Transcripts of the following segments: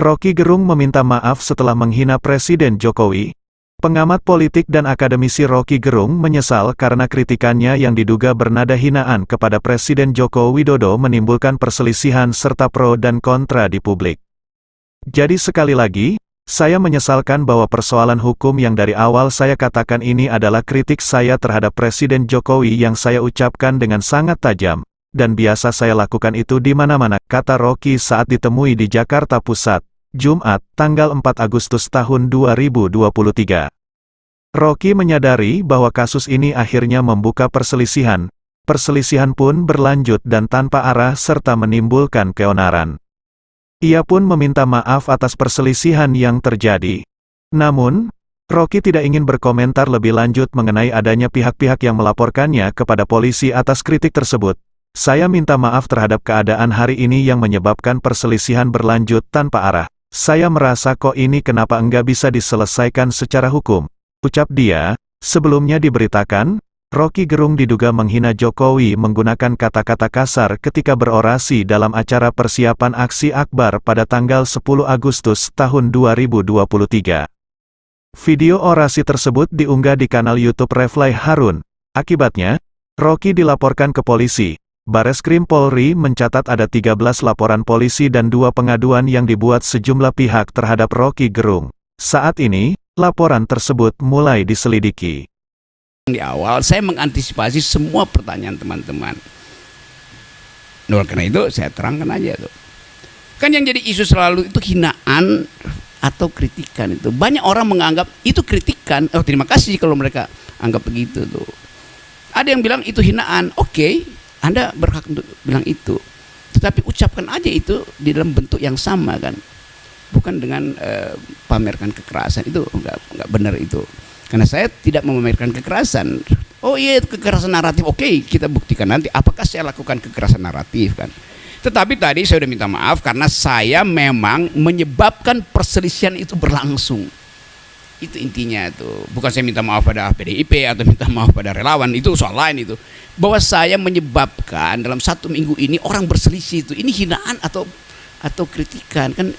Roky Gerung meminta maaf setelah menghina Presiden Jokowi. Pengamat politik dan akademisi Roky Gerung menyesal karena kritikannya yang diduga bernada hinaan kepada Presiden Joko Widodo menimbulkan perselisihan serta pro dan kontra di publik. Jadi sekali lagi, saya menyesalkan bahwa persoalan hukum yang dari awal saya katakan ini adalah kritik saya terhadap Presiden Jokowi yang saya ucapkan dengan sangat tajam. Dan biasa saya lakukan itu di mana-mana, kata Roky saat ditemui di Jakarta Pusat, Jumat, tanggal 4 Agustus tahun 2023. Roky menyadari bahwa kasus ini akhirnya membuka perselisihan. Perselisihan pun berlanjut dan tanpa arah serta menimbulkan keonaran. Ia pun meminta maaf atas perselisihan yang terjadi. Namun, Roky tidak ingin berkomentar lebih lanjut mengenai adanya pihak-pihak yang melaporkannya kepada polisi atas kritik tersebut. Saya minta maaf terhadap keadaan hari ini yang menyebabkan perselisihan berlanjut tanpa arah. Saya merasa kok ini kenapa enggak bisa diselesaikan secara hukum, ucap dia. Sebelumnya diberitakan, Roky Gerung diduga menghina Jokowi menggunakan kata-kata kasar ketika berorasi dalam acara persiapan aksi Akbar pada tanggal 10 Agustus tahun 2023. Video orasi tersebut diunggah di kanal YouTube Reflay Harun. Akibatnya, Roky dilaporkan ke polisi. Bareskrim Polri mencatat ada 13 laporan polisi dan 2 pengaduan yang dibuat sejumlah pihak terhadap Roky Gerung. Saat ini, laporan tersebut mulai diselidiki. Di awal, saya mengantisipasi semua pertanyaan teman-teman. Nah, karena itu saya terangkan aja tuh. Kan yang jadi isu selalu itu hinaan atau kritikan itu. Banyak orang menganggap itu kritikan. Oh, terima kasih kalau mereka anggap begitu tuh. Ada yang bilang itu hinaan. Oke. Anda berhak untuk bilang itu, tetapi ucapkan aja itu di dalam bentuk yang sama kan, bukan dengan pamerkan kekerasan. Itu nggak benar itu, karena saya tidak memamerkan kekerasan. Oh iya, kekerasan naratif, oke, kita buktikan nanti apakah saya lakukan kekerasan naratif kan. Tetapi tadi saya sudah minta maaf karena saya memang menyebabkan perselisihan itu berlangsung. Itu intinya tuh. Bukan saya minta maaf pada PDIP atau minta maaf pada relawan, itu soal lain itu. Bahwa saya menyebabkan dalam 1 minggu ini orang berselisih itu. Ini hinaan atau kritikan kan,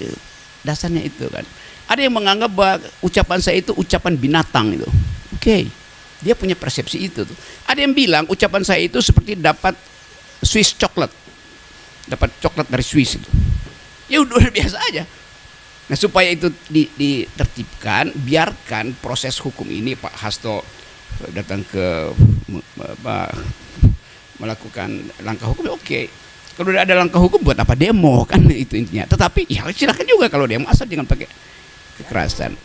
dasarnya itu kan. Ada yang menganggap bahwa ucapan saya itu ucapan binatang itu. Oke. Dia punya persepsi itu tuh. Ada yang bilang ucapan saya itu seperti dapat Swiss chocolate. Dapat coklat dari Swiss itu. Ya udah biasa aja. Nah, supaya itu ditertibkan, biarkan proses hukum ini. Pak Hasto datang ke melakukan langkah hukum, oke. Kalau udah ada langkah hukum, buat apa demo kan, itu intinya. Tetapi ya silakan juga kalau demo, asal jangan pakai kekerasan.